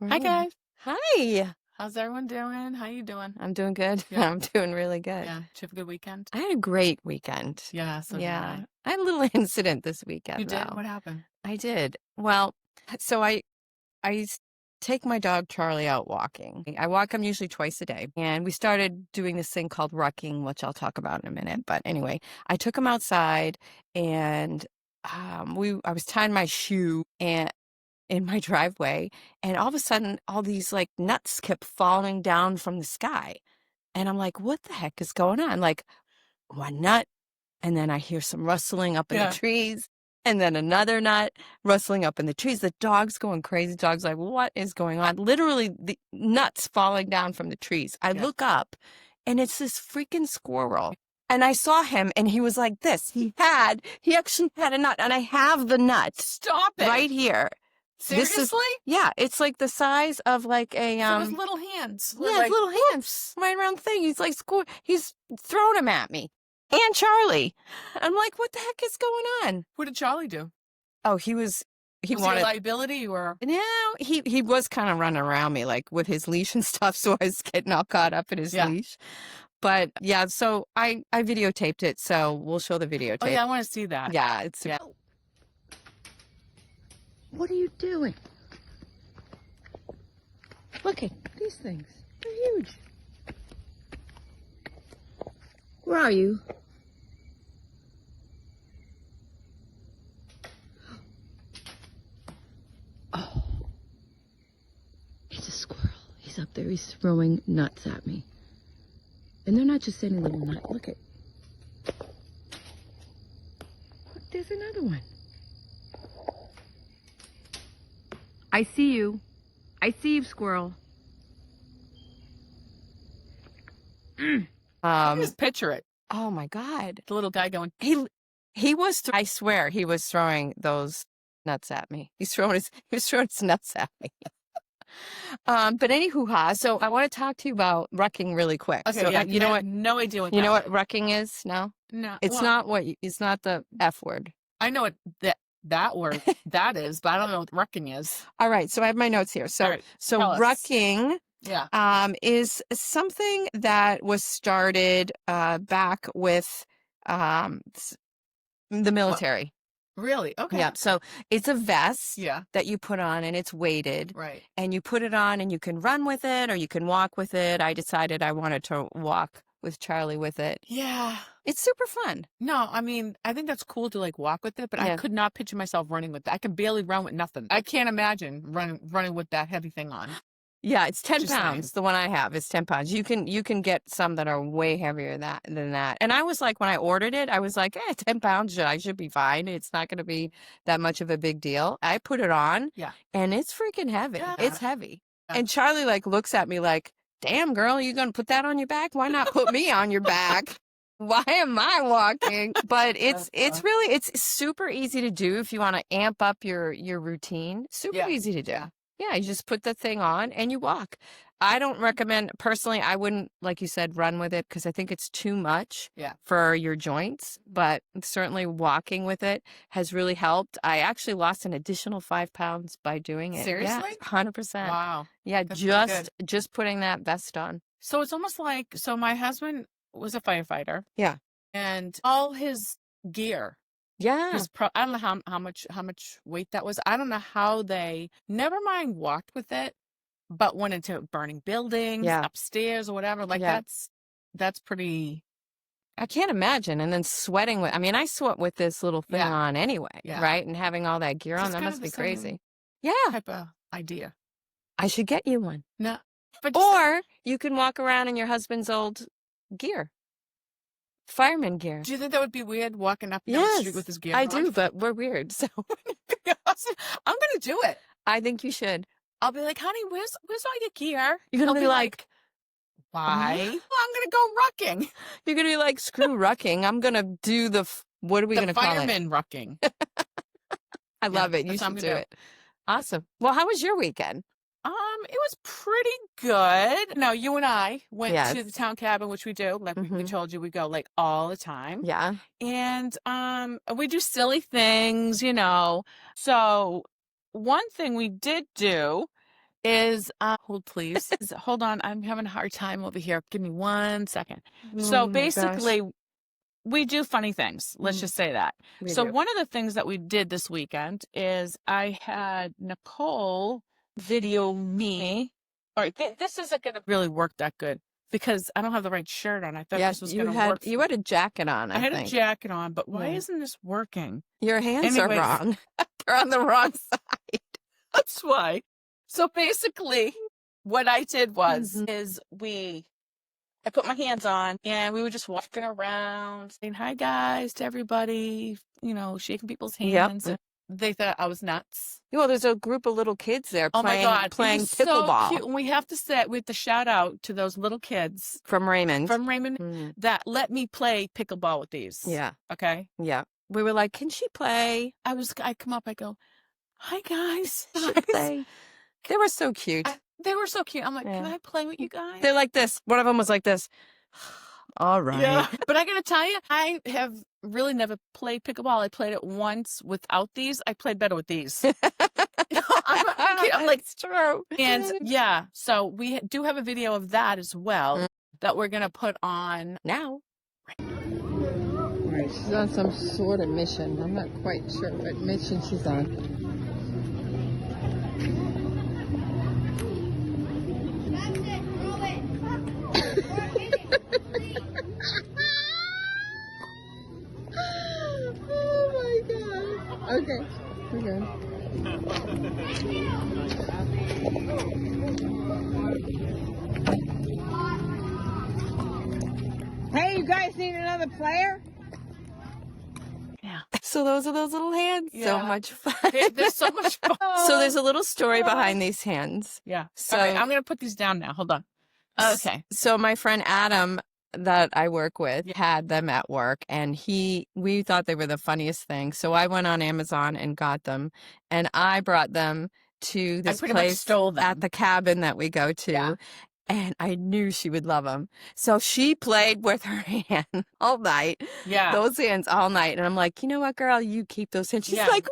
Hi Right. guys. Hi. How's everyone doing? How you doing? I'm doing good. Yeah. I'm doing really good. Yeah. Did you have a good weekend? I had a great weekend. Yeah, so did Yeah. I. I had a little incident this You weekend did? though. What happened? I did. Well, so I take my dog Charlie out walking. I walk him usually twice a day. And we started doing this thing called rucking, which I'll talk about in a minute. But anyway, I took him outside and I was tying my shoe and in my driveway, and all of a sudden all these like nuts kept falling down from the sky. And I'm like, what the heck is going on? Like one nut, and then I hear some rustling up in the Yeah. trees, and then another nut rustling up in the trees. The dog's going crazy. Dog's like, what is going on? Literally the nuts falling down from the trees. I Yeah. look up and it's this freaking squirrel. And I saw him and he was like this. He actually had a nut, and I have the nut Stop it. right here. This is, Seriously? yeah, it's like the size of like a So his little hands. yeah, Like, his little hands right around the thing. He's like he's throwing him at me. And Charlie. I'm like, what the heck is going on? what did Charlie do? Oh, he Was he a wanted, liability or? no, he was kind of running around me like with his leash and stuff, so I was getting all caught up in his Yeah. leash. But yeah, so I videotaped it, so we'll show the videotape. Oh yeah, I want to see that. Yeah, it's Yeah. What are you doing? Look at these things. They're huge. Where are you? Oh. He's a squirrel. He's up there. He's throwing nuts at me. And they're not just any little nut. Look at. Look, there's another one. I see you. I see you, squirrel. I can just picture it. Oh my God. The little guy going, He was, I swear, he was throwing those nuts at me. He was throwing his nuts at me. But anywho, so I want to talk to you about rucking really quick. okay, So yeah, you know I what, have no idea what you that know what is. rucking is? No, No. it's well, not it's not the F word. I know what that word that is, but I don't know what wrecking is. All right. So I have my notes here. So, All right, so tell us. rucking, Yeah. is something that was started, back with, the military. Really? Okay. Yeah. So it's a vest Yeah. that you put on, and it's weighted, Right. and you put it on and you can run with it or you can walk with it. I decided I wanted to walk with Charlie with it. Yeah. It's super fun. No, I mean, I think that's cool to like walk with it, but I Yeah. could not picture myself running with that. I can barely run with nothing. I can't imagine running with that heavy thing on. Yeah, it's 10 Just saying. pounds. The one I have is 10 pounds. You can get some that are way heavier than that. And I was like, when I ordered it, I was like, 10 pounds, I should be fine. It's not going to be that much of a big deal. I put it on, Yeah. and it's freaking heavy. Yeah. It's heavy. Yeah. And Charlie like looks at me like, damn, girl, you going to put that on your back? Why not put me on your back? Why am I walking? But it's really, it's super easy to do if you want to amp up your routine. Super Yeah. easy to do. Yeah. Yeah, you just put the thing on and you walk. I don't recommend, personally, I wouldn't, like you said, run with it because I think it's too much Yeah. for your joints, but certainly walking with it has really helped. I actually lost an additional 5 pounds by doing it. Seriously? Yeah, 100%. Wow. Yeah, That's really just putting that vest on. So it's almost like, so my husband was a firefighter. Yeah. And all his gear Yeah. was I don't know how much weight that was. I don't know how they never mind walked with it, but went into burning buildings, Yeah. upstairs or whatever. Like Yeah. that's pretty. I can't imagine. And then sweating with, I mean, I sweat with this little thing Yeah. on anyway, Yeah. right? And having all that gear So on, it's that kind must of be the same crazy. Yeah. type of idea. I should get you one. No, but just, Or you can walk around in your husband's old gear. Fireman gear. do you think that would be weird walking up down the street Yes, with his gear I on? do, but we're weird. So Awesome. I'm gonna do it. I think you should. I'll be like, honey, where's all your gear? You're going to He'll be like, why? Well, I'm gonna go rucking. you're going to be like, screw rucking. I'm going to do what are we going The to call it? fireman rucking. I love it. You that's what I'm should do gonna it. Awesome. Well, how was your weekend? It was pretty good. No, you and I went Yes. to the town cabin, which we do. Like we Mhm. told you, we go like all the time. Yeah. And we do silly things, you know. So one thing we did do is hold please. Hold on, I'm having a hard time over here. Give me 1 second. So Oh my gosh. basically, we do funny things. Let's just say that. We So do. one of the things that we did this weekend is I had Nicole video me. All right, this isn't going to really work that good because I don't have the right shirt on. I thought this was going to work. You had a jacket on, I had think. a jacket on, but why Yeah. isn't this working? Your hands Anyways. are wrong. They're on the wrong side. That's why. So basically, what I did was I put my hands on and we were just walking around saying hi guys to everybody, you know, shaking people's hands. Yep. They thought I was nuts. Well, there's a group of little kids there Oh my God, playing it was so pickleball. cute. And we have to shout out to those little kids From Raymond. That let me play pickleball with these. Yeah. Okay. Yeah. We were like, can she play? I come up, I go, hi guys. She play. They were so cute. They were so cute. I'm like, can I play with you guys? They're like this. One of them was like this. All right. Yeah. But I gotta tell you, I have really never played pickleball. I played it once without these. I played better with these. I'm like, it's true. And yeah, so we do have a video of that as well that we're gonna put on now. All right, she's on some sort of mission. I'm not quite sure what mission she's on. Oh my God. Okay, we're good. Hey, you guys need another player? Yeah. So those are those little hands. Yeah. So much fun. They're so much fun. So there's a little story behind these hands. Yeah. So all right, I'm gonna put these down now. Hold on. Okay. So my friend Adam that I work with had them at work, and we thought they were the funniest thing. So I went on Amazon and got them, and I brought them to this place at the cabin that we go to. Yeah. And I knew she would love them. So she played with her hand all night. Yeah. Those hands all night. And I'm like, you know what, girl? You keep those hands. She's like,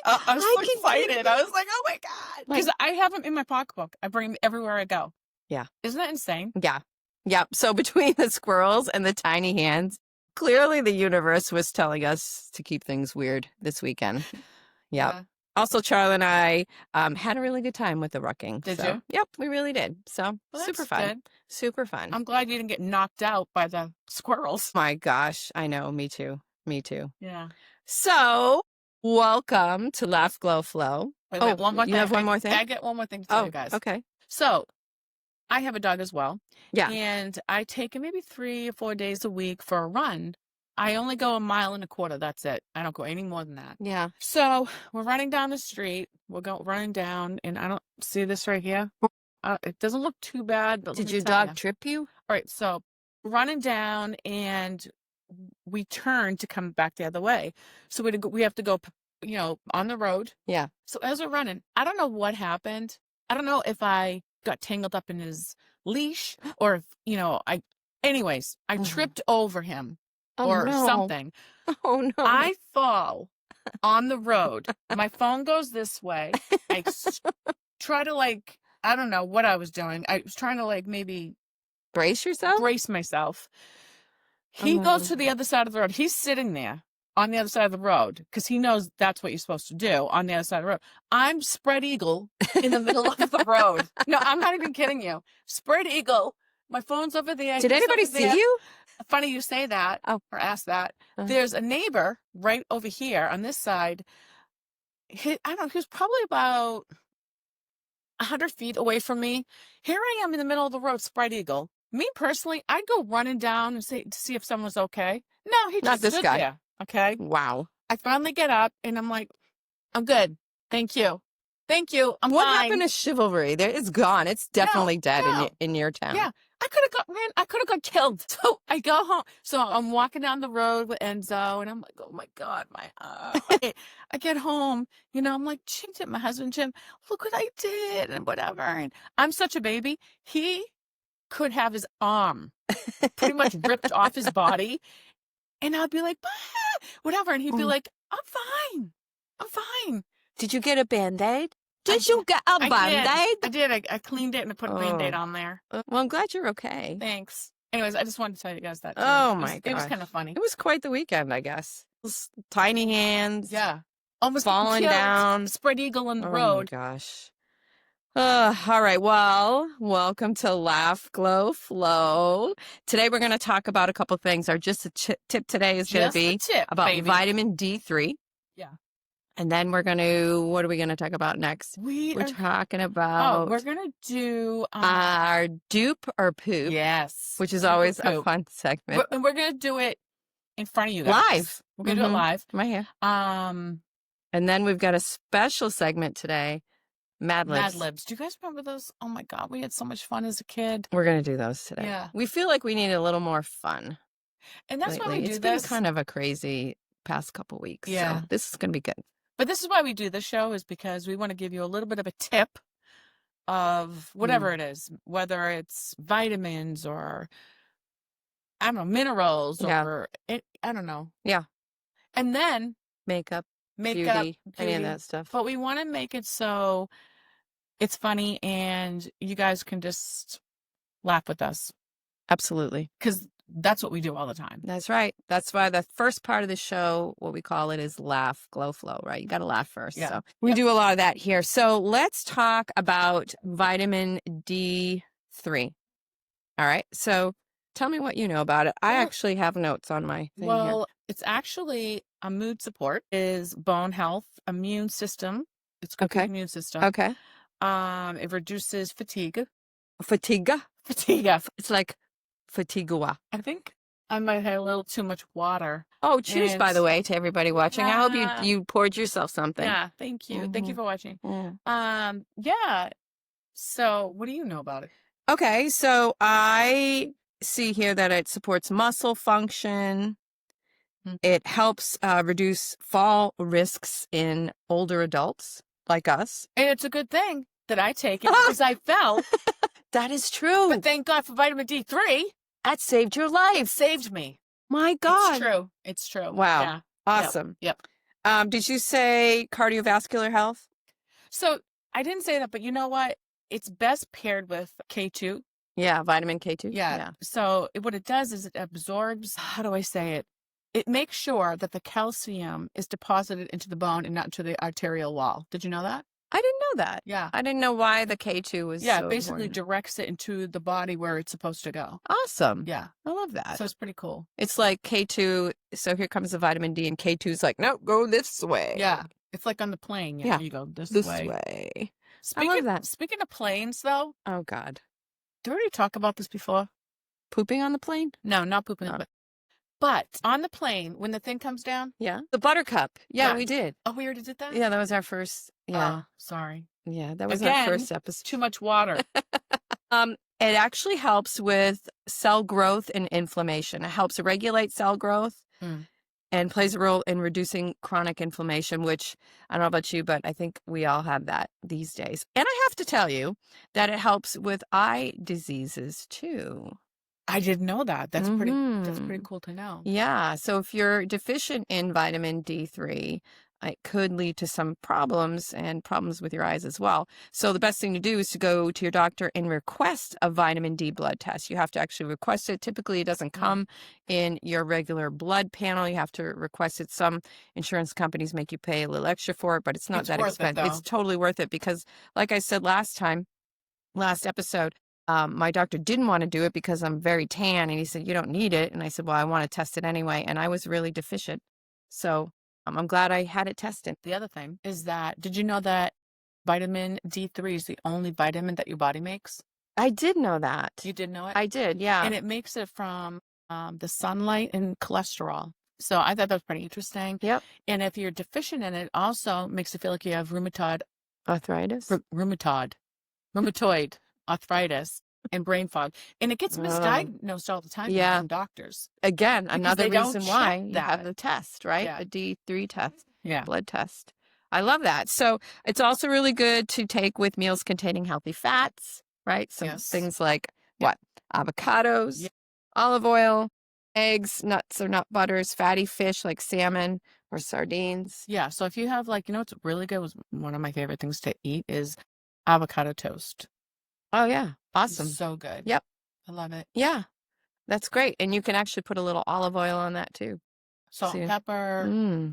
I was excited. I was like, oh my God. Because I have them in my pocketbook. I bring them everywhere I go. Yeah. Isn't that insane? Yeah. Yep. So between the squirrels and the tiny hands, clearly the universe was telling us to keep things weird this weekend. Yep. Yeah. Also, Charlie and I had a really good time with the rucking. Did you? Yep, we really did. So super fun. Good. Super fun. I'm glad you didn't get knocked out by the squirrels. My gosh, I know. Me too. Me too. Yeah. So welcome to Laugh, Glow, Flow. Wait, one more thing. You have one more thing? I get one more thing to tell you guys. Okay. So I have a dog as well. Yeah. And I take him maybe 3 or 4 days a week for a run. I only go 1.25 miles. That's it. I don't go any more than that. Yeah. So we're running down the street. We're running down, and I don't see this right here. It doesn't look too bad. But did your dog trip you? All right. So running down, and we turn to come back the other way. So we have to go, on the road. Yeah. So as we're running, I don't know what happened. I don't know if I got tangled up in his leash or if, I tripped over him. Or something. Oh no. I fall on the road. My phone goes this way. I try to I don't know what I was doing. I was trying to maybe brace myself. He goes to the other side of the road. He's sitting there on the other side of the road because he knows that's what you're supposed to do on the other side of the road. I'm spread eagle in the middle of the road. No, I'm not even kidding you. Spread eagle. My phone's over there. Did anybody see you? Funny you say that or ask that. There's a neighbor right over here on this side. I don't know. He was probably about 100 feet away from me. Here I am in the middle of the road, spread eagle. Me personally, I'd go running down and to see if someone's okay. No, he just stood there. Okay. Wow. I finally get up and I'm like, I'm good. Thank you. Thank you. I'm What fine. happened to chivalry? It's gone. It's definitely dead in your town. Yeah. I could have got killed. So I go home. So I'm walking down the road with Enzo and I'm like, oh my God, my arm. I get home, I'm like, my husband, Jim, look what I did and whatever. And I'm such a baby. He could have his arm pretty much ripped off his body. And I'd be like, whatever. And he'd be like, I'm fine. I'm fine. Did you get a Band-Aid? Did you get a I Band-Aid? did. I cleaned it and I put a Band-Aid on there. Well, I'm glad you're okay. Thanks. Anyways, I just wanted to tell you guys that too. Oh my It was gosh. kind of funny. It was quite the weekend, I guess. Tiny hands. Yeah. Almost falling killed. down. Spread eagle on the Oh road. my gosh. All right. Well, welcome to Laugh, Glow, Flow. Today we're going to talk about a couple things. Our tip today is going to be about vitamin D3. Yeah. And then we're going to, what are we going to talk about next? We're talking about. We're going to do our dupe or poop. Yes. Which is always a fun segment. And we're going to do it in front of you guys. Live. We're going to do it live. Right here. And then we've got a special segment today. Mad Libs. Mad Libs. Do you guys remember those? Oh my God, we had so much fun as a kid. We're going to do those today. Yeah. We feel like we need a little more fun. And that's why we do this. It's been kind of a crazy past couple weeks. Yeah. So this is going to be good. But this is why we do this show, is because we want to give you a little bit of a tip of whatever it is, whether it's vitamins or, I don't know, minerals or, I don't know. Yeah. And then makeup, beauty, any of that stuff. But we want to make it so it's funny and you guys can just laugh with us. Absolutely. Because that's what we do all the time. That's right. That's why the first part of the show, what we call it, is laugh, glow, flow, right? You got to laugh first. Yeah. So we do a lot of that here. So let's talk about vitamin D3. All right. So tell me what you know about it. I actually have notes on my thing here. It's actually a mood support, is bone health, immune system. It's good for the immune system. Okay. It reduces fatigue. Fatigue? Fatigue. It's like fatigua. I think I might have a little too much water. Oh, cheers, by the way, to everybody watching. I hope you poured yourself something. Yeah, thank you. Thank you for watching. Yeah. Yeah. So what do you know about it? Okay, so I see here that it supports muscle function. It helps reduce fall risks in older adults like us. And it's a good thing that I take it because I fell. That is true. But thank God for vitamin D3. That saved your life. It saved me. My God. It's true. It's true. Wow. Yeah. Awesome. Yep. Did you say cardiovascular health? So I didn't say that, but you know what? It's best paired with K2. Yeah, vitamin K2. Yeah. So what it does is it absorbs, how do I say it? It makes sure that the calcium is deposited into the bone and not into the arterial wall. Did you know that? I didn't know that. Yeah. I didn't know why the K2 was it so basically important. directs it into the body where it's supposed to go. Awesome. Yeah. I love that. So it's pretty cool. It's like K2, so here comes the vitamin D, and K2 is like, no, go this way. Yeah. It's like on the plane. Yeah. You go this way. I love that. Speaking of planes, though. Oh, God. Did we already talk about this before? Pooping on the plane? No, not pooping on the plane. But on the plane, when the thing comes down. Yeah. The buttercup. Yeah, we did. Oh, we already did that? Yeah, that was our first. Yeah. Sorry. Yeah, that was our first episode. Too much water. It actually helps with cell growth and inflammation. It helps regulate cell growth and plays a role in reducing chronic inflammation, which I don't know about you, but I think we all have that these days. And I have to tell you that it helps with eye diseases too. I didn't know that. That's pretty cool to know. Yeah. So if you're deficient in vitamin D3, it could lead to some problems and problems with your eyes as well. So the best thing to do is to go to your doctor and request a vitamin D blood test. You have to actually request it. Typically, it doesn't come in your regular blood panel. You have to request it. Some insurance companies make you pay a little extra for it, but it's not that expensive. It's totally worth it because, like I said last episode, my doctor didn't want to do it because I'm very tan, and he said, you don't need it. And I said, well, I want to test it anyway. And I was really deficient. So I'm glad I had it tested. The other thing is that, did you know that vitamin D3 is the only vitamin that your body makes? I did know that. You did know it? I did, yeah. And it makes it from the sunlight and cholesterol. So I thought that was pretty interesting. Yep. And if you're deficient in it, also makes it feel like you have rheumatoid arthritis and brain fog. And it gets misdiagnosed all the time from doctors. Again, another reason why you have the test, right? Yeah. A D3 test. Yeah. Blood test. I love that. So it's also really good to take with meals containing healthy fats, right? Some things like avocados, olive oil, eggs, nuts or nut butters, fatty fish like salmon or sardines. Yeah. So if you have like, what's really good was one of my favorite things to eat is avocado toast. Oh, yeah. Awesome. So good. Yep. I love it. Yeah. That's great. And you can actually put a little olive oil on that too. Salt and pepper.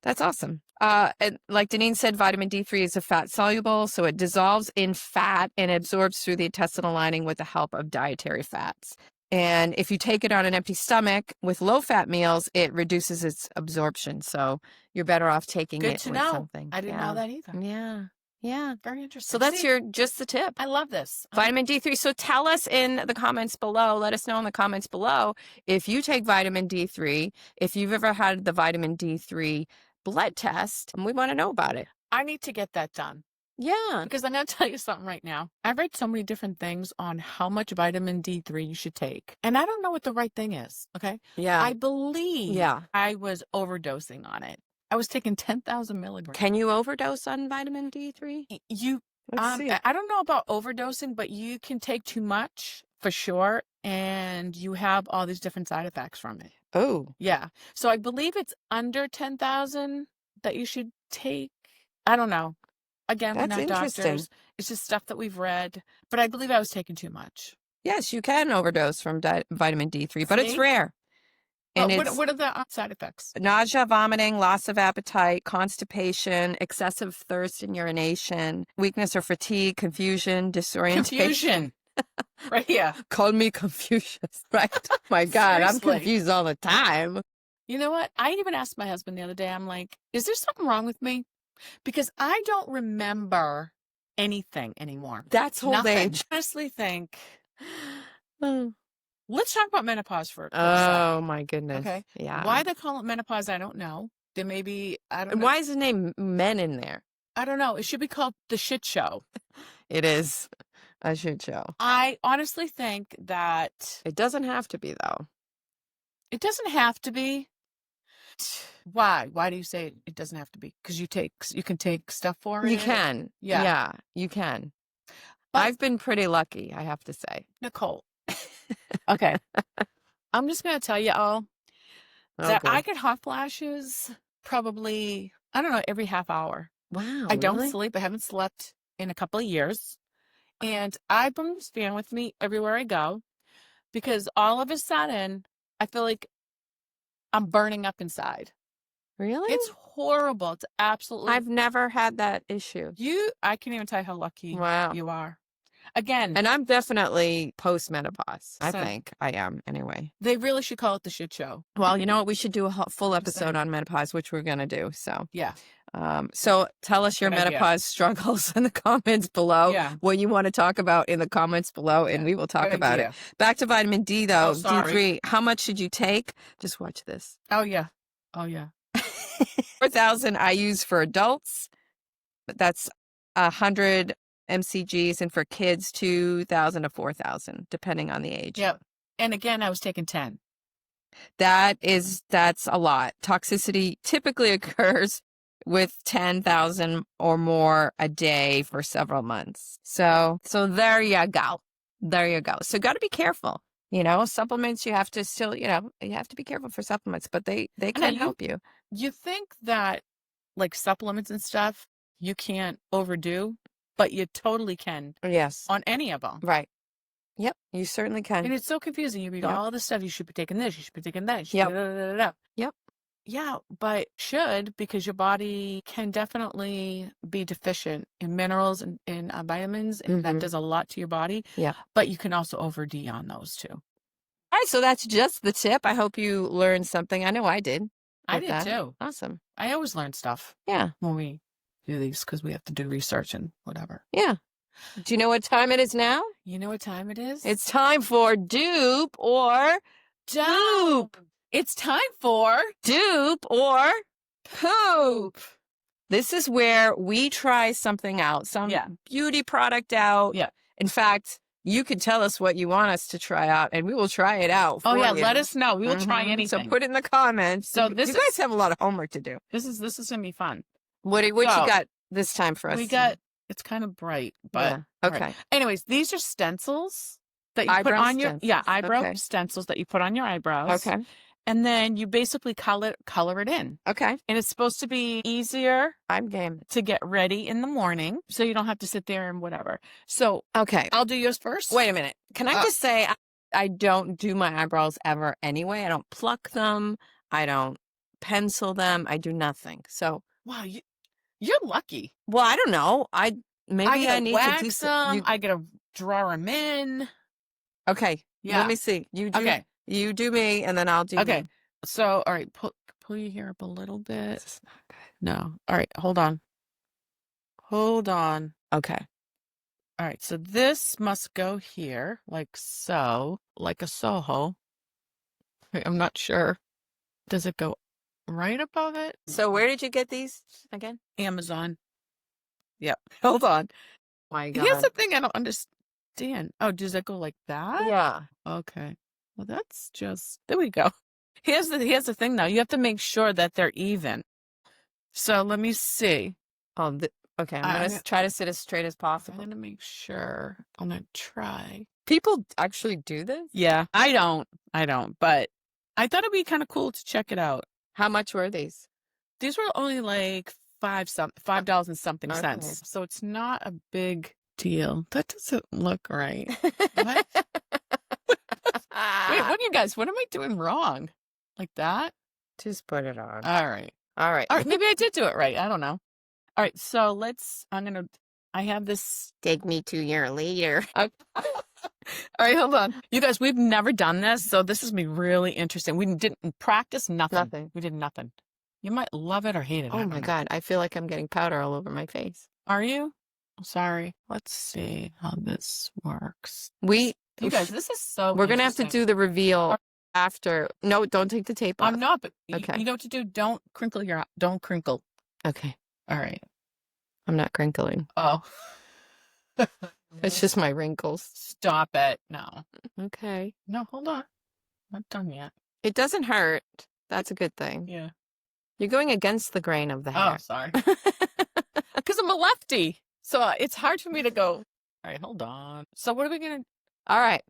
That's awesome. And like Daneen said, vitamin D3 is a fat soluble, so it dissolves in fat and absorbs through the intestinal lining with the help of dietary fats. And if you take it on an empty stomach with low-fat meals, it reduces its absorption. So you're better off taking Good it to with know. something. I didn't know that either. Yeah. Yeah. Very interesting. So that's just the tip. I love this. Vitamin D3. So tell us in the comments below, let us know in the comments below if you take vitamin D3, if you've ever had the vitamin D3 blood test, and we want to know about it. I need to get that done. Yeah. Because I'm going to tell you something right now. I've read so many different things on how much vitamin D3 you should take. And I don't know what the right thing is. Okay. Yeah. I believe I was overdosing on it. I was taking 10,000 milligrams. Can you overdose on vitamin D3? Let's see. I don't know about overdosing, but you can take too much for sure. And you have all these different side effects from it. Oh. Yeah. So I believe it's under 10,000 that you should take. I don't know. Again, we're not doctors. It's just stuff that we've read. But I believe I was taking too much. Yes, you can overdose from vitamin D3, but it's rare. And what are the side effects? Nausea, vomiting, loss of appetite, constipation, excessive thirst and urination, weakness or fatigue, confusion, disorientation. Confusion. Right here. Call me Confucius, right? My God, I'm confused all the time. You know what? I even asked my husband the other day, I'm like, is there something wrong with me? Because I don't remember anything anymore. That's old age. I honestly think... Let's talk about menopause for a second. My goodness. Okay. Yeah. Why they call it menopause, I don't know. There may be, I don't know. Why is the name men in there? I don't know. It should be called the shit show. It is a shit show. I honestly think that... It doesn't have to be, though. It doesn't have to be. Why? Why do you say it doesn't have to be? Because you can take stuff for it? You can. Yeah, you can. But I've been pretty lucky, I have to say. Nicole. Okay. I'm just going to tell you all that I get hot flashes probably, I don't know, every half hour. Wow. I don't sleep. I haven't slept in a couple of years. And I bring this fan with me everywhere I go because all of a sudden I feel like I'm burning up inside. Really? It's horrible. It's absolutely. I've never had that issue. I can't even tell you how lucky you are. Again. And I'm definitely post-menopause. I think I am anyway. They really should call it the shit show. Well, you know what? We should do a full episode on menopause, which we're going to do. So, yeah. So tell us your menopause struggles in the comments below. Yeah. What you want to talk about in the comments below, and we will talk about it. Back to vitamin D, though. D3. How much should you take? Just watch this. Oh, yeah. Oh, yeah. 4,000 I use for adults, but that's 100 mcgs, and for kids 2,000 to 4,000 depending on the age. Yep. And again, I was taking 10. That's a lot. Toxicity typically occurs with 10,000 or more a day for several months. So there you go. So got to be careful. Supplements, you have to still, you have to be careful for supplements, but they can help you. You think that like supplements and stuff, you can't overdo, but you totally can. Yes. On any of them. Right. Yep. You certainly can. And it's so confusing. You read all this stuff. You should be taking this. You should be taking that. Yep. Yep. Yeah, but should, because your body can definitely be deficient in minerals and in vitamins, and that does a lot to your body. Yeah. But you can also OD on those too. All right, so that's just the tip. I hope you learned something. I know I did. I did too. Awesome. I always learn stuff. Yeah. When we do these, because we have to do research and whatever. Yeah. Do you know what time it is now? You know what time it is? It's time for Dupe or Dupe. It's time for Dupe or Poop. This is where we try something out, some beauty product out. Yeah. In fact, you can tell us what you want us to try out, and we will try it out for you. Let us know. We will try anything. So put it in the comments. So you guys have a lot of homework to do. This is going to be fun. What you got this time for us? It's kind of bright, but okay. Right. Anyways, these are stencils. that you put Eyebrow on your stencils. eyebrow Okay. stencils that you put on your eyebrows. Okay. And then you basically color it in. Okay. And it's supposed to be easier I'm game. to get ready in the morning, so you don't have to sit there and whatever. So Okay. I'll do yours first. Wait a minute. Can I just say I don't do my eyebrows ever anyway. I don't pluck them. I don't pencil them. I do nothing. So Wow, you're lucky. well, I don't know. Maybe I gotta need wax to do them. I gotta draw them in. Okay. Yeah. Let me see. You do. Okay. You do me, and then I'll do. Okay. Me. So all right, pull your hair up a little bit. This is not good. No. All right. Hold on. Hold on. Okay. All right. So this must go here, like so, like a Soho. Wait, I'm not sure. Does it go right above it? So where did you get these again? Amazon. Yep. Hold on. My God. Here's the thing I don't understand. Oh, does it go like that? Yeah. Okay. Well, that's just, there we go. Here's the thing though. You have to make sure that they're even. So let me see. Oh, okay. I'm going to try to sit as straight as I'm possible. going to make sure. I'm going to try. People actually do this? Yeah. I don't, but I thought it'd be kind of cool to check it out. How much were these? These were only like $5 and something Okay. cents. So it's not a big deal. That doesn't look right. What? Wait, what am I doing wrong? Like that? Just put it on. All right. All right. All right. Maybe I did do it right. I don't know. All right. So I have this. Take me to your later. All right. Hold on. You guys, we've never done this. So this is me really interesting. We didn't practice nothing. Nothing. We did nothing. You might love it or hate it. Oh my God. I feel like I'm getting powder all over my face. Are you? Sorry. Let's see how this works. You guys, this is so We're going to have to interesting. do the reveal after. No, don't take the tape off. I'm not, but Okay. you know what to do? Don't crinkle. Okay. All right. I'm not crinkling. Oh. It's just my wrinkles. Stop it. No. Okay. No, hold on. Not done yet. It doesn't hurt. That's a good thing. Yeah. You're going against the grain of the hair. Oh, sorry. Because I'm a lefty. So it's hard for me to go. All right, hold on. So what are we going to All right.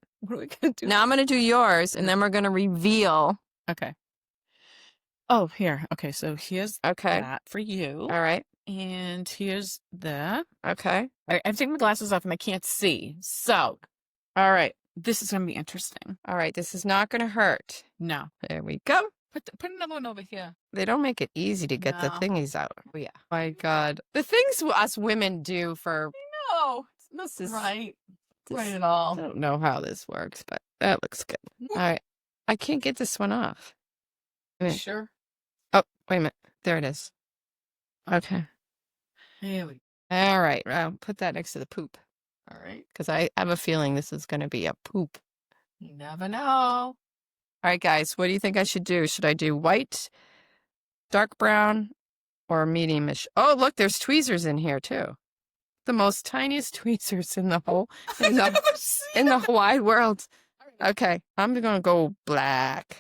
do? Now I'm going to do yours, and then we're going to reveal. Okay. Oh, here. Okay, so here's Okay. that for you. All right. And here's that. Okay. All right, I'm taking my glasses off and I can't see. So, all right, this is going to be interesting. All right. This is not going to hurt. No. There we go. Put another one over here. They don't make it easy to get the No. thingies out. Oh, yeah. My God. The things us women do for. No, This is right. this- Right at I all. don't know how this works, but that looks good. All right. I can't get this one off. Wait. Sure. Oh, wait a minute. There it is. Okay. Here we All right. I'll put that next to the poop All right. because I have a feeling this is going to be a poop. You never know. All right, guys. What do you think I should do? Should I do white, dark brown, or medium-ish? Oh, look, there's tweezers in here too. The most tiniest tweezers in the whole in the wide world. Okay, I'm gonna go black.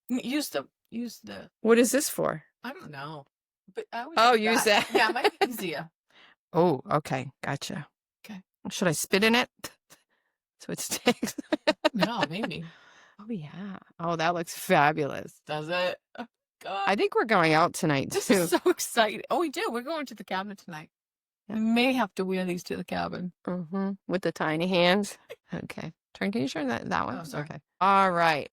Use the. What is this for? I don't know. But I always Oh, do use that. Yeah, it might be easier. Oh, okay, gotcha. Okay. Should I spit in it so it sticks? No, maybe. Oh yeah. Oh, that looks fabulous. Does it? Oh, God. I think we're going out tonight This too. is so exciting. Oh, we do. We're going to the cabin tonight. Yeah. We may have to wear these to the cabin. With the tiny hands. Okay. Can you turn that one? Oh, sorry. Okay. All right.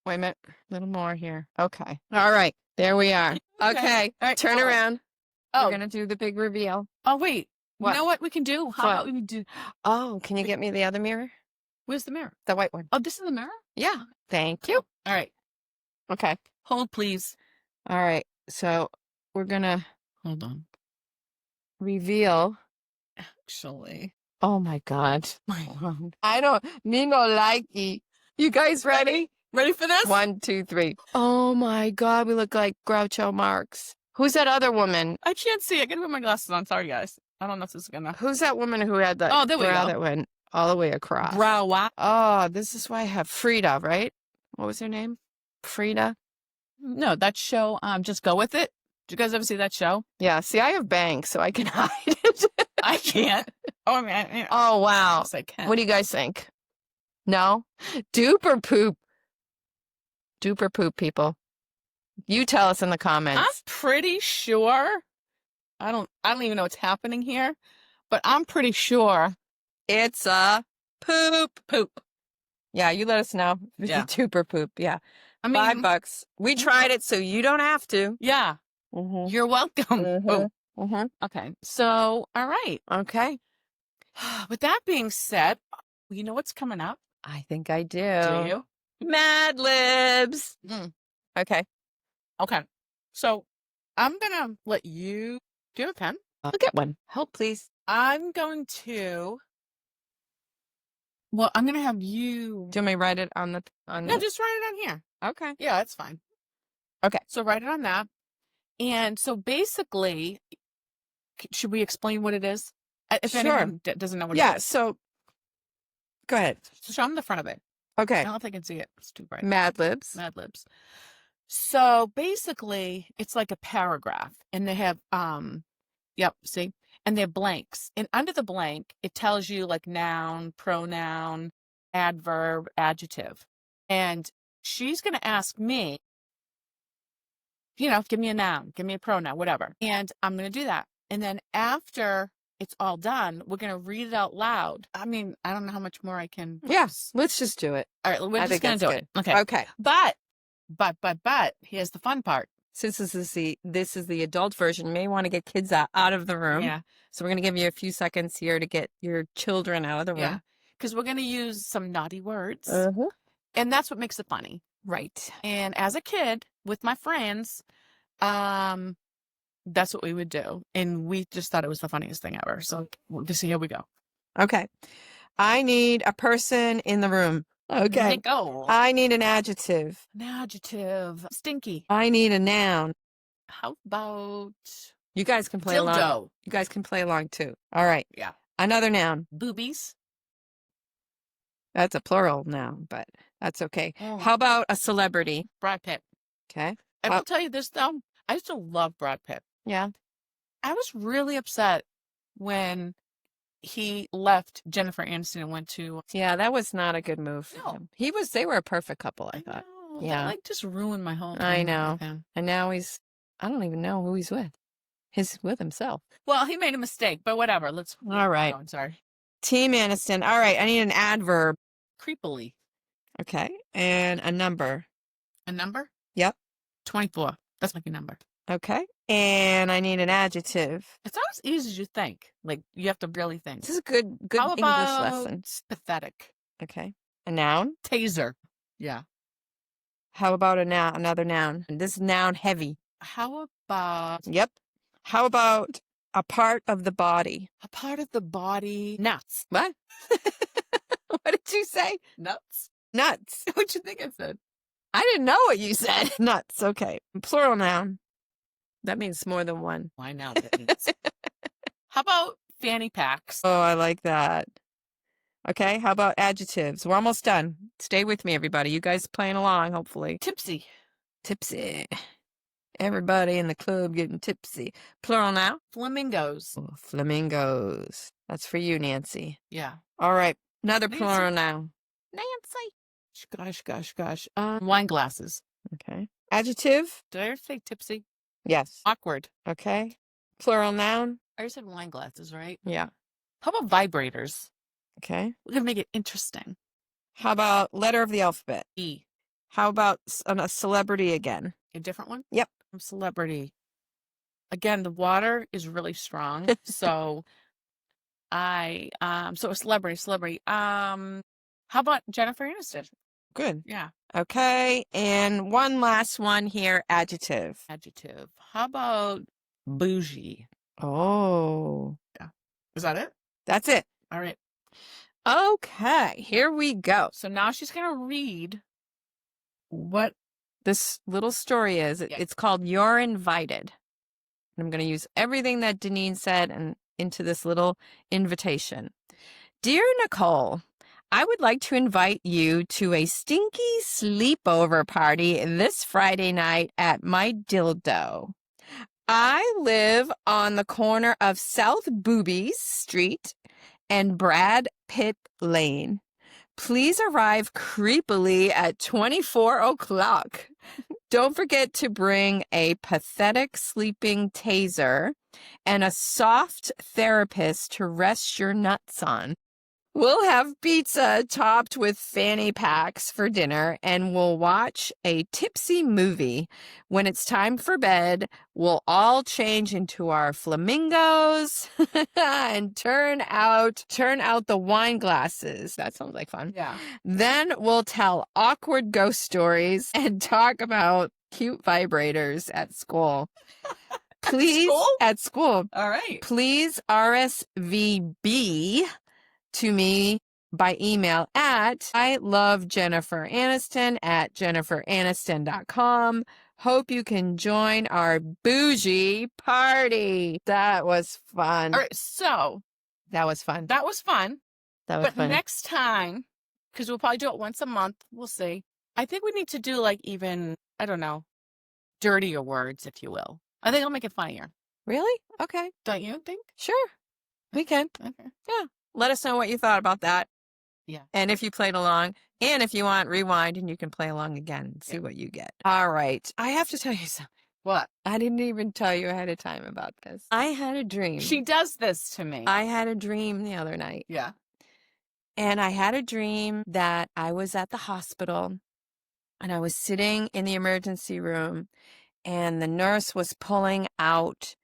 Wait a minute. A little more here. Okay. All right. There we are. Okay. All right, Turn hold on. around. Oh. We're gonna do the big reveal. Oh, wait. What? You know what we can do? How What? about we do? Oh, can you get me the other mirror? Where's the mirror? The white one. Oh, this is the mirror? Yeah. Thank you. All right. Okay. Hold, please. All right. So we're gonna Hold on. reveal. Actually. Oh my God. I don't me no likey. You guys ready? Ready for this? 1, 2, 3. Oh my God, we look like Groucho Marx. Who's that other woman? I can't see. I gotta put my glasses on. Sorry, guys. I don't know if this is gonna. Who's that woman who had the Oh, there we brow go. that went all the way across? Brow what? Oh, this is why I have Frida, right? What was her name? Frida? No, that show, Just Go With It. Did you guys ever see that show? Yeah, see, I have bangs, so I can hide it. I can't. Oh, I mean, Oh, wow. yes, I can. What do you guys think? No? Dupe or poop? Dupe or poop, people? You tell us in the I'm comments. pretty sure. I don't even know what's happening here, but I'm pretty sure It's a poop. poop. Yeah, you let us know. If Yeah. it's dupe or poop. Yeah. I mean, $5. We tried it, so you don't have to. yeah, Mm-hmm. you're welcome. Mm-hmm. Oh, Mm-hmm. okay. So, all right. Okay. With that being said, you know what's coming up? I think I do. Do you? Mad Libs. Mm. Okay. Okay. So, I'm gonna let you. Do you have a pen? I'll get one. Help, please. I'm going to. Well, I'm gonna have you. Do you want me to write it on the No, just write it on here. Okay. Yeah, that's fine. Okay. So write it on that. And so basically, should we explain what it is? If Sure. anyone doesn't know what it Yeah, is. so go ahead. So show them the front of it. Okay. I don't know if they can see it. It's too bright. Mad Libs. Mad Libs. So basically, it's like a paragraph, and they have yep, see, and they're blanks, and under the blank, it tells you like noun, pronoun, adverb, adjective, and she's gonna ask me, give me a noun, give me a pronoun, whatever, and I'm gonna do that, and then after it's all done, we're gonna read it out loud. I mean, I don't know how much more I can. Yes, let's just do it. All right, we're I just think gonna that's do good. it. Okay. Okay. But here's the fun part. Since this is the adult version, you may want to get kids out of the room. Yeah. So we're going to give you a few seconds here to get your children out of the room. Yeah. Because we're going to use some naughty words. Uh-huh. And that's what makes it funny. Right. And as a kid with my friends, that's what we would do. And we just thought it was the funniest thing ever. So just here we go. Okay. I need a person in the room. Okay. Nicole. I need an adjective. An adjective. Stinky. I need a noun. How about You guys can play along. dildo? You guys can play along too. All right. Yeah. Another noun. Boobies. That's a plural noun, but that's okay. Oh. How about a celebrity? Brad Pitt. Okay. I will tell you this though. I used to love Brad Pitt. Yeah. I was really upset when he left Jennifer Aniston and went to. Yeah, that was not a good move for No. him. They were a perfect couple, I thought. know, Yeah. that, like just ruined my whole. I thing know. with him. And now I don't even know who he's with. He's with himself. Well, he made a mistake, but whatever. Let's. All right. I'm sorry. Team Aniston. All right. I need an adverb. Creepily. Okay. And a number. A number? Yep. 24. That's my number. Okay. And I need an adjective. It's not as easy as you think. Like you have to really think. This is a good How English about lesson. pathetic? Okay. A noun. Taser. Yeah. How about a noun? Another noun. And this is noun heavy. How about Yep. How about a part of the body? a part of the body? Nuts. What? What did you say? Nuts. Nuts. What you think I said? I didn't know what you said. Nuts. Okay. Plural noun. That means more than one. Why now? How about fanny packs? Oh, I like that. Okay. How about adjectives? We're almost done. Stay with me, everybody. You guys playing along, hopefully. Tipsy. Tipsy. Everybody in the club getting tipsy. Plural now. Flamingos. Oh, flamingos. That's for you, Nancy. Yeah. All right. Another Nancy. plural now. Nancy. Gosh. Wine glasses. Okay. Adjective? Did I ever say tipsy? Yes. Awkward. Okay. Plural noun? I already said wine glasses, right? Yeah. How about vibrators? Okay. We're gonna make it interesting. How about letter of the alphabet? E. How about a celebrity again? A different one? Yep. Celebrity. Again, the water is really strong. So so a celebrity. How about Jennifer Aniston? Good. Yeah. Okay. And one last one here. Adjective. Adjective. How about bougie? Oh. Is that it? That's it. All right. Okay. Here we go. So now she's gonna read what This little story is. Yeah. It's called You're Invited. And I'm going to use everything that Daneen said and into this little invitation. Dear Nicole, I would like to invite you to a stinky sleepover party this Friday night at my dildo. I live on the corner of South Boobies Street and Brad Pitt Lane. Please arrive creepily at 24 o'clock. Don't forget to bring a pathetic sleeping taser and a soft therapist to rest your nuts on. We'll have pizza topped with fanny packs for dinner, and we'll watch a tipsy movie. When it's time for bed, we'll all change into our flamingos and turn out the wine glasses. That sounds like fun. Yeah. Then we'll tell awkward ghost stories and talk about cute vibrators at school. Please, at school. All right. Please RSVB to me by email at I love Jennifer Aniston at jenniferaniston.com. Hope you can join our bougie party. That was fun. All right. So That was fun. that was fun. That was But fun. next time, because we'll probably do it once a month, we'll see. I think we need to do like even, I don't know, dirtier words, if you will. I think I'll make it funnier. Really? Okay. Don't you think? Sure. We can. Okay. Let us know what you thought about that. Yeah. And if you played along. And if you want, rewind and you can play along again and see what you get. All right. I have to tell you something. What? I didn't even tell you ahead of time about this. I had a dream. She does this to me. I had a dream the other night. Yeah. And I had a dream that I was at the hospital and I was sitting in the emergency room and the nurse was pulling out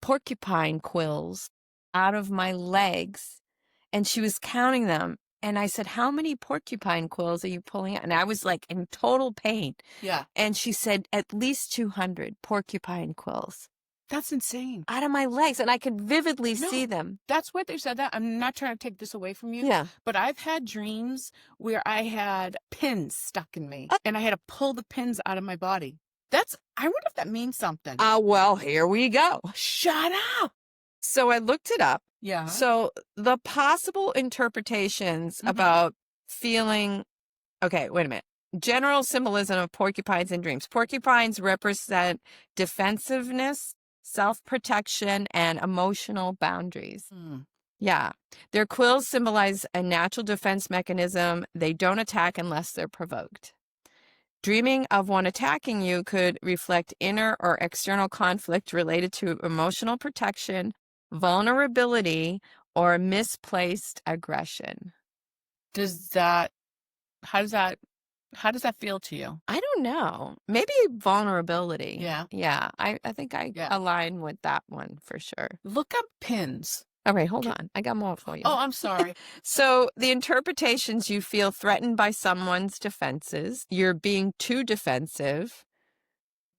porcupine quills out of my legs and she was counting them. And I said, how many porcupine quills are you pulling out? And I was like in total pain. Yeah. And she said, at least 200 porcupine quills That's insane. out of my legs. And I could vividly No. see them. That's what they said that. I'm not trying to take this away from you. Yeah. But I've had dreams where I had pins stuck in me and I had to pull the pins out of my body. I wonder if that means something. Well, here we go. Shut up. So I looked it up. Yeah. So the possible interpretations about feeling, okay, wait a minute. General symbolism of porcupines in dreams. Porcupines represent defensiveness, self-protection, and emotional boundaries. Yeah. Their quills symbolize a natural defense mechanism. They don't attack unless they're provoked. Dreaming of one attacking you could reflect inner or external conflict related to emotional protection, vulnerability, or misplaced aggression. How does that feel to you? I don't know. Maybe vulnerability. Yeah. Yeah. I think I Yeah. align with that one for sure. Look up pins. All right, hold on. I got more for you. Oh, I'm sorry. So the interpretations: you feel threatened by someone's defenses, you're being too defensive,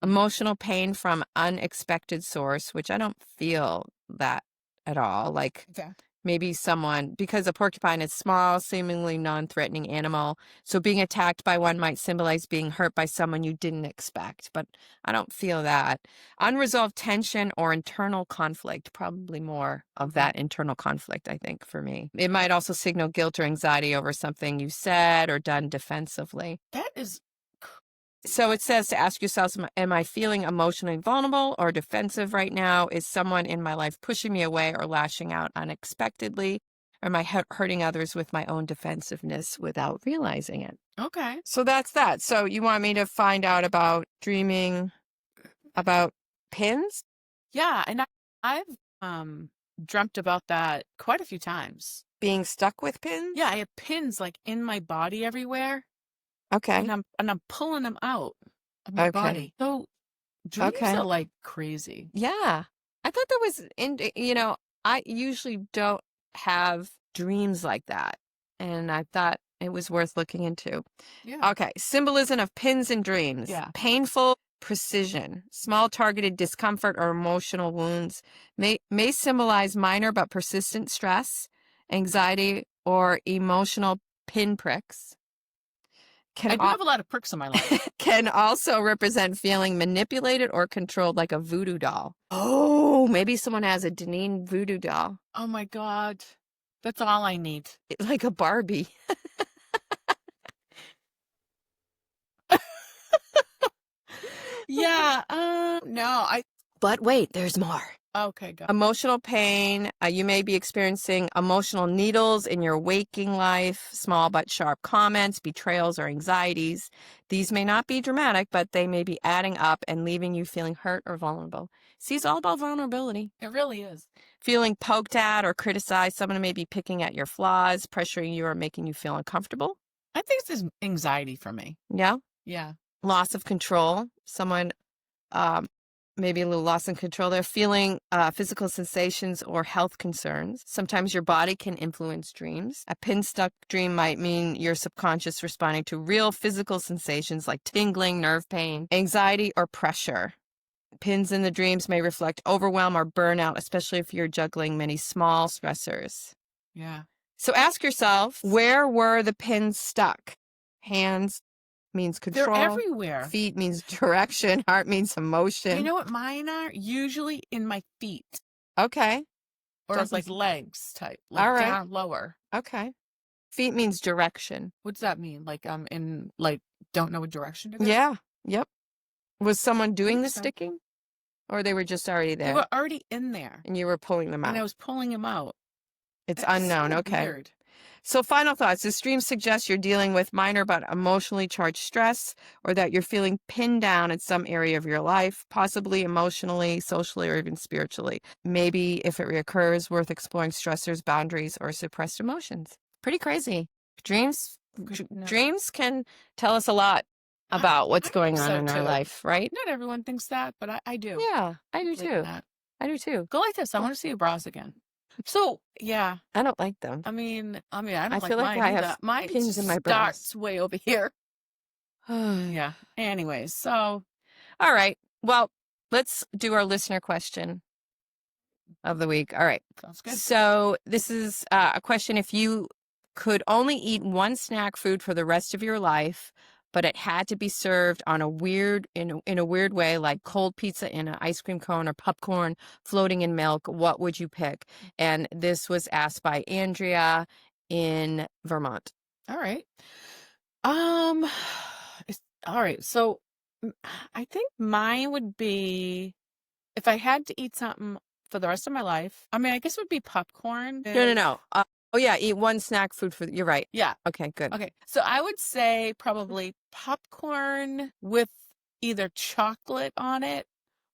emotional pain from unexpected source, which I don't feel that at all. Like Okay. maybe someone, because a porcupine is small, seemingly non-threatening animal, so being attacked by one might symbolize being hurt by someone you didn't expect, but I don't feel that. Unresolved tension or internal conflict, probably more of that internal conflict, I think, for me. It might also signal guilt or anxiety over something you said or done defensively. That is. So it says to ask yourself, am I feeling emotionally vulnerable or defensive right now? Is someone in my life pushing me away or lashing out unexpectedly? Or am I hurting others with my own defensiveness without realizing it? Okay. So that's that. So you want me to find out about dreaming about pins? Yeah, and I've dreamt about that quite a few times. Being stuck with pins? Yeah, I have pins like in my body everywhere. Okay. And I'm pulling them out of my body. So dreams are like crazy. Yeah. I thought that was, I usually don't have dreams like that. And I thought it was worth looking into. Yeah. Okay. Symbolism of pins and dreams. Yeah. Painful precision, small targeted discomfort or emotional wounds may symbolize minor but persistent stress, anxiety, or emotional pinpricks. I do have a lot of pricks in my life. Can also represent feeling manipulated or controlled like a voodoo doll. Oh, maybe someone has a Daneen voodoo doll. Oh my God. That's all I need. Like a Barbie. Yeah. No, But wait, there's more. Okay, go. Emotional pain. You may be experiencing emotional needles in your waking life, small but sharp comments, betrayals, or anxieties. These may not be dramatic, but they may be adding up and leaving you feeling hurt or vulnerable. See, it's all about vulnerability. It really is. Feeling poked at or criticized. Someone may be picking at your flaws, pressuring you, or making you feel uncomfortable. I think this is anxiety for me. Yeah. Yeah. Loss of control. Someone maybe a little loss in control. They're feeling physical sensations or health concerns. Sometimes your body can influence dreams. A pin stuck dream might mean your subconscious responding to real physical sensations like tingling, nerve pain, anxiety, or pressure. Pins in the dreams may reflect overwhelm or burnout, especially if you're juggling many small stressors. Yeah. So ask yourself, where were the pins stuck? Hands means control. They're everywhere. Feet means direction. Heart means emotion. You know what mine are? Usually in my feet. Okay. Or Doesn't- like legs type. Like All right. down lower. Okay. Feet means direction. What's that mean? Like in like don't know what direction to go? Yeah. Yep. Was someone doing the so. sticking? Or they were just already They there? were already in there. And you were pulling them out? And I was pulling them out. It's That's unknown. so Okay. weird. So final thoughts. This dream suggests you're dealing with minor but emotionally charged stress, or that you're feeling pinned down in some area of your life, possibly emotionally, socially, or even spiritually. Maybe if it reoccurs, worth exploring stressors, boundaries, or suppressed emotions. Pretty crazy. Dreams can tell us a lot about what's going on in our life, right? Not everyone thinks that, but I do. Yeah, I do believe too. that. I do too. Go like this. I want to see your bras again. So yeah, I don't like them. I mean, I don't I like feel like mine I either. have Mine pins in my bras. starts way over here. Yeah. Anyways, so all right. Well, let's do our listener question of the week. All right. sounds good. So this is a question. If you could only eat one snack food for the rest of your life, but it had to be served on a weird in a weird way, like cold pizza in an ice cream cone or popcorn floating in milk, what would you pick? And this was asked by Andrea in Vermont. All right. All right. So I think mine would be if I had to eat something for the rest of my life. I mean, I guess it would be popcorn. No. Oh yeah, eat one snack food for. You're right. Yeah. Okay, good. Okay. So I would say probably popcorn with either chocolate on it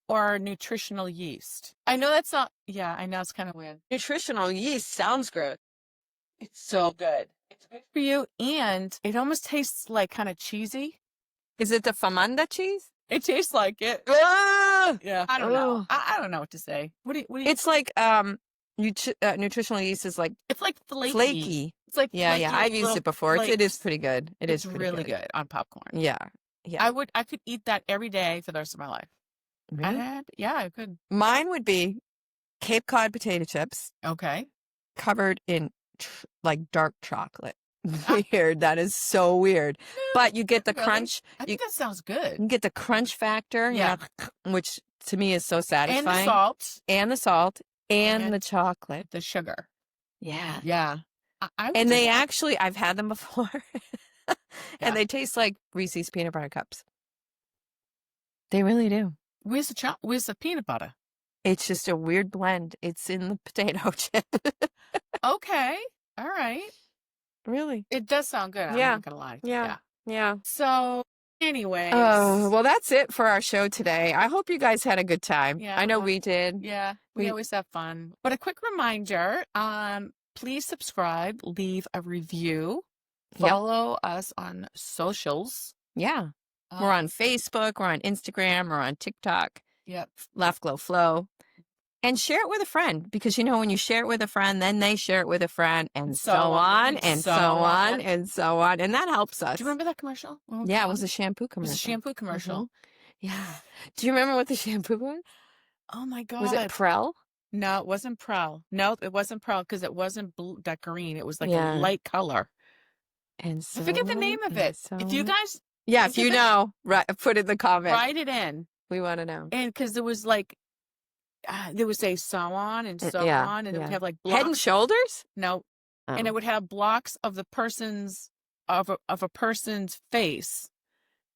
or nutritional yeast. I know that's not. Yeah, I know it's kind of weird. Nutritional yeast sounds good. It's so good. It's good for you, and it almost tastes like kind of cheesy. Is it the famanda cheese? It tastes like it. Ah! Yeah, I don't know. I don't know what to say. What do you? It's like nutritional yeast is like It's like flaky. flaky. It's like Yeah. flaky I've used little it before. It is flakes. pretty good. It is It's pretty really good on popcorn. Yeah. I could eat that every day for the rest of my life. Really? Yeah, I could. Mine would be Cape Cod potato chips Okay. covered in like dark chocolate. Weird. That is so weird. But you get the Really? crunch. I think that sounds good. You get the crunch factor. Yeah. Which to me is so satisfying. And the salt. And the salt. And And the chocolate. The sugar. Yeah. Yeah. I would And do they that. actually, I've had them before. Yeah. And they taste like Reese's peanut butter cups. They really do. Where's the peanut butter? It's just a weird blend. It's in the potato chip. Okay. All right. Really? It does sound good. I'm Yeah. not gonna lie. Yeah. So, anyways. Oh, well, that's it for our show today. I hope you guys had a good time. Yeah, I know well, we did. Yeah, we always have fun. But a quick reminder, please subscribe, leave a review, Yep. follow us on socials. Yeah. We're on Facebook, we're on Instagram, we're on TikTok, Yep. Laugh Glow Flow. And share it with a friend, because when you share it with a friend, then they share it with a friend, and so on, and so on, and so on. And that helps us. Do you remember that commercial? Yeah, it was a shampoo It commercial. was a shampoo commercial. Yeah. Do you remember what the shampoo was? Oh my God. Was it Prel? No, it wasn't Prel. No, it wasn't Prel because it wasn't that green. It was like Yeah. a light color. And so I forget the name of it. If you guys yeah, think if you of it, know, put it in the comments. write it in. We want to know. And because there was like, there was a so on and so yeah, on, and it would yeah. have like blocks. Head and Shoulders? No, and Oh. it would have blocks of the person's of a person's face,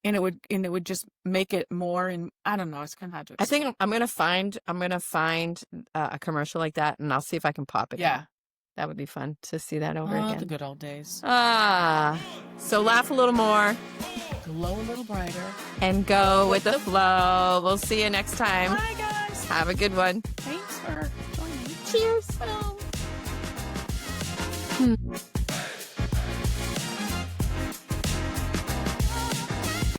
and it would just make it more. And I don't know. It's kind of hard to I explain. think I'm gonna find a commercial like that, and I'll see if I can pop it. Yeah. That would be fun to see that over Oh, again. the good old days. So laugh a little more Glow a little brighter. and go with the flow. We'll see you next time. Bye, guys. Have a good one. Thanks for joining. Cheers. Bye.